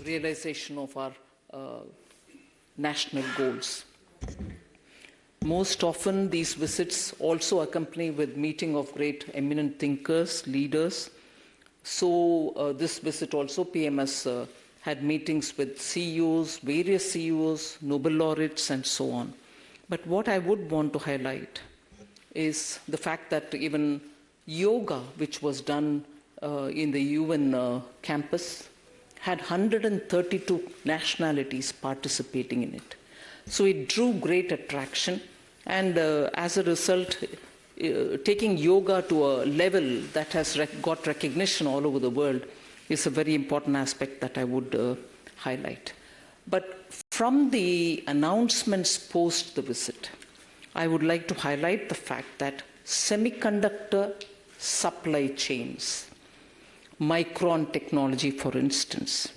realization of our national goals. Most often, these visits also accompany with meeting of great eminent thinkers, leaders. So this visit also, PMS had meetings with CEOs, various CEOs, Nobel laureates, and so on. But what I would want to highlight is the fact that even yoga, which was done in the UN campus, had 132 nationalities participating in it. So it drew great attraction, and as a result, taking yoga to a level that has got recognition all over the world is a very important aspect that I would highlight. But from the announcements post the visit, I would like to highlight the fact that semiconductor supply chains, Micron Technology, for instance,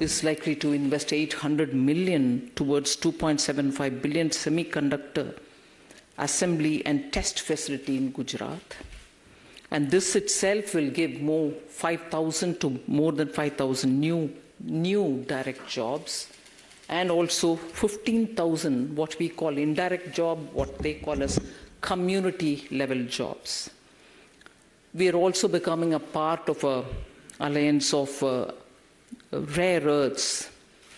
is likely to invest 800 million towards 2.75 billion semiconductor assembly and test facility in Gujarat. And this itself will give more 5,000 to more than 5,000 new direct jobs, and also 15,000 what we call indirect job, what they call as community level jobs. We are also becoming a part of an alliance of rare earths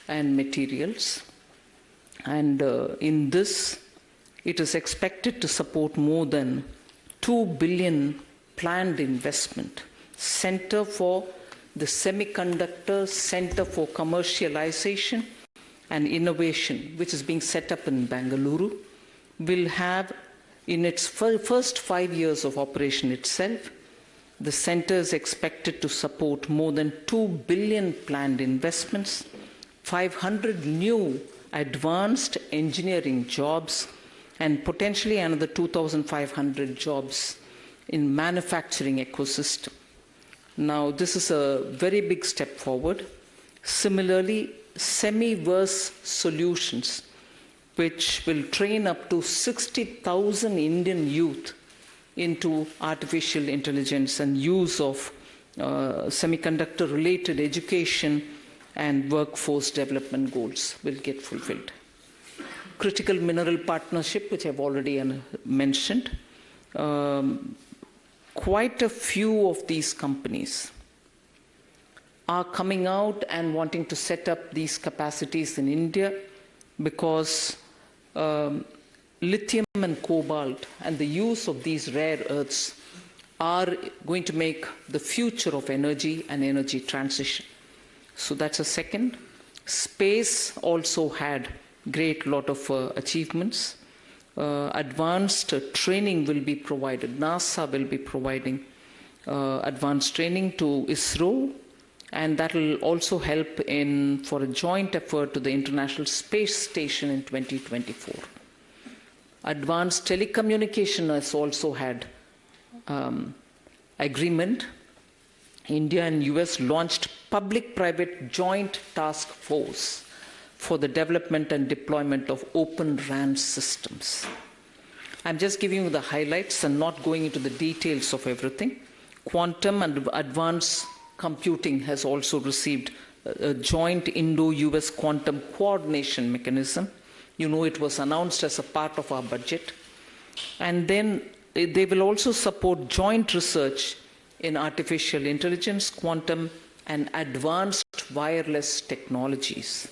and materials. And in this, it is expected to support more than 2 billion planned investment. Center for the Semiconductor Center for Commercialization and Innovation, which is being set up in Bengaluru, will have, in its first 5 years of operation itself, the center is expected to support more than 2 billion planned investments, 500 new advanced engineering jobs, and potentially another 2,500 jobs in manufacturing ecosystem. Now, this is a very big step forward. Similarly, Semiverse Solutions, which will train up to 60,000 Indian youth into artificial intelligence and use of semiconductor-related education and workforce development goals will get fulfilled. Critical mineral partnership, which I've already mentioned. Quite a few of these companies are coming out and wanting to set up these capacities in India because lithium and cobalt and the use of these rare earths are going to make the future of energy and energy transition. So that's a second. Space also had great lot of achievements. Advanced training will be provided. NASA will be providing advanced training to ISRO, and that will also help for a joint effort to the International Space Station in 2024. Advanced telecommunication has also had agreement. India and US launched public-private joint task force for the development and deployment of open RAN systems. I'm just giving you the highlights and not going into the details of everything. Quantum and advanced computing has also received a joint Indo-US quantum coordination mechanism. You know, it was announced as a part of our budget. And then they will also support joint research in artificial intelligence, quantum, and advanced wireless technologies.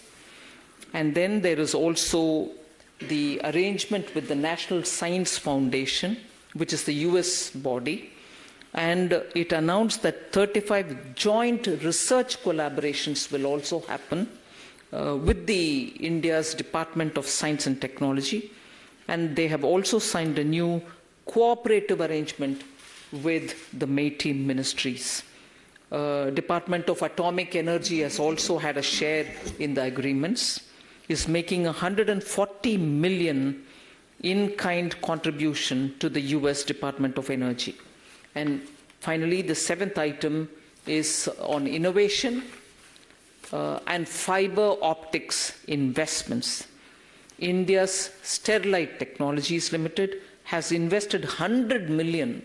And then there is also the arrangement with the National Science Foundation, which is the US body, and it announced that 35 joint research collaborations will also happen with the India's Department of Science and Technology, and they have also signed a new cooperative arrangement with the MeitY ministries. Department of Atomic Energy has also had a share in the agreements, is making 140 million in-kind contribution to the US Department of Energy. And finally, the seventh item is on innovation and fiber optics investments. India's Sterlite Technologies Limited has invested 100 million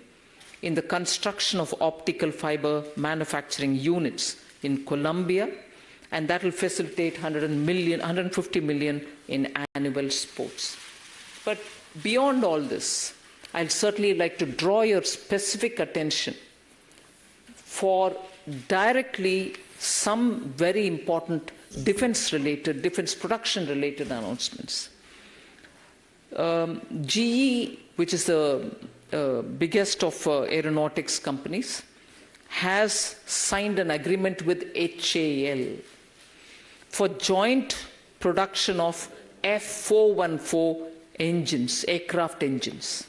in the construction of optical fiber manufacturing units in Colombia and that will facilitate 150 million in annual sports. But beyond all this, I'd certainly like to draw your specific attention for directly some very important defense production-related announcements. GE, which is the biggest of aeronautics companies, has signed an agreement with HAL for joint production of F414 engines, aircraft engines.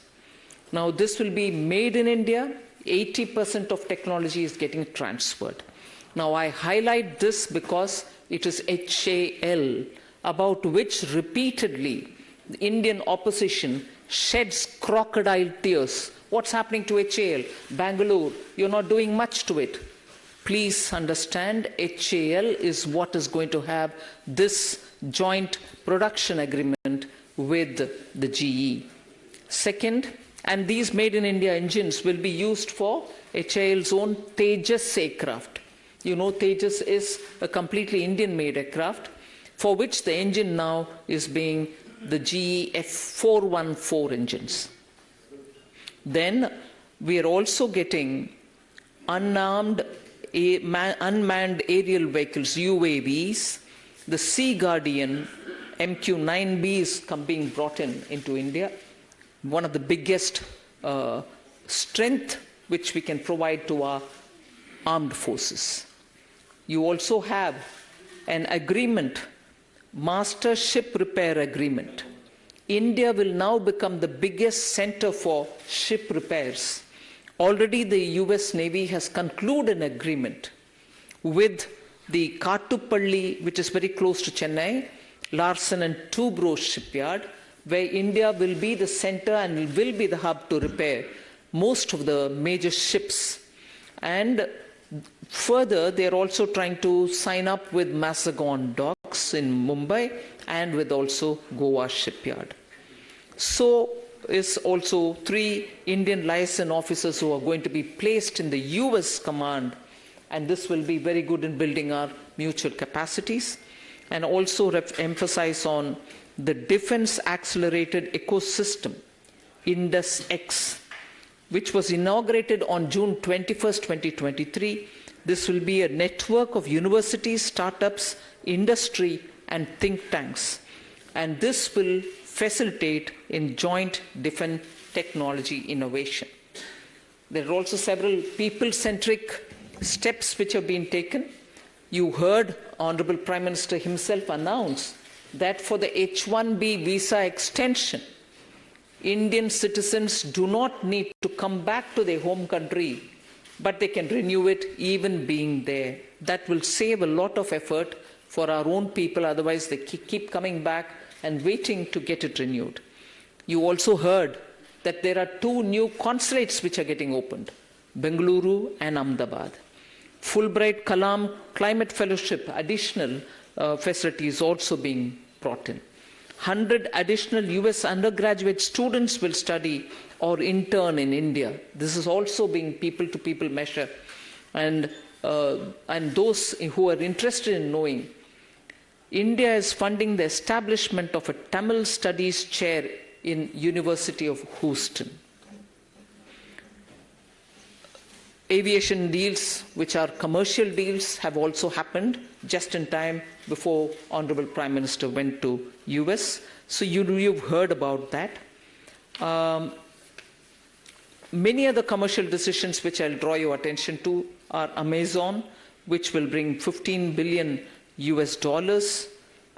Now, this will be made in India. 80% of technology is getting transferred. Now, I highlight this because it is HAL, about which repeatedly the Indian opposition sheds crocodile tears. What's happening to HAL? Bangalore, you're not doing much to it. Please understand, HAL is what is going to have this joint production agreement with the GE. Second, and these made in India engines will be used for HAL's own Tejas aircraft. You know, Tejas is a completely Indian-made aircraft for which the engine now is being the GE F414 engines. Then we are also getting unmanned aerial vehicles, UAVs. The Sea Guardian MQ-9B is being brought into India. One of the biggest strength which we can provide to our armed forces. You also have an agreement, master ship repair agreement. India will now become the biggest center for ship repairs. Already the US Navy has concluded an agreement with the Kattupalli, which is very close to Chennai, Larsen and Toubro shipyard, where India will be the center and will be the hub to repair most of the major ships. And further, they are also trying to sign up with Mazagon Docks in Mumbai and with also Goa shipyard. So is also 3 Indian liaison officers who are going to be placed in the US command, and this will be very good in building our mutual capacities, and also emphasize on the defense accelerated ecosystem, IndusX, which was inaugurated on June 21st, 2023. This will be a network of universities, startups, industry, and think tanks. And this will facilitate in joint defense technology innovation. There are also several people-centric steps which have been taken. You heard Honorable Prime Minister himself announce that for the H-1B visa extension, Indian citizens do not need to come back to their home country, but they can renew it even being there. That will save a lot of effort for our own people, otherwise they keep coming back and waiting to get it renewed. You also heard that there are 2 new consulates which are getting opened, Bengaluru and Ahmedabad. Fulbright Kalam Climate Fellowship, additional facilities also being brought in. 100 additional US undergraduate students will study or intern in India. This is also being people-to-people measure. And those who are interested in knowing, India is funding the establishment of a Tamil Studies chair in University of Houston. Aviation deals, which are commercial deals, have also happened just in time before Honorable Prime Minister went to US. So you've heard about that. Many other commercial decisions which I'll draw your attention to are Amazon, which will bring $15 billion US dollars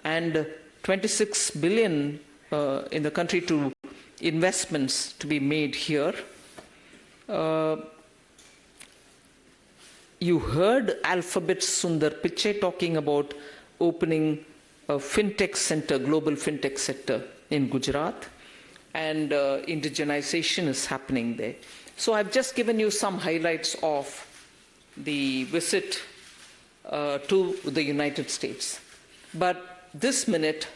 and 26 billion in the country to investments to be made here. You heard Alphabet Sundar Pichai talking about opening a fintech center, global fintech center in Gujarat, and indigenization is happening there. So I've just given you some highlights of the visit to the United States. But this minute,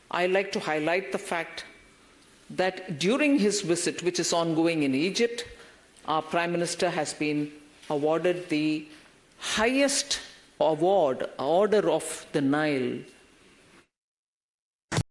I like to highlight the fact that during his visit, which is ongoing in Egypt, our Prime Minister has been awarded the highest award, Order of the Nile,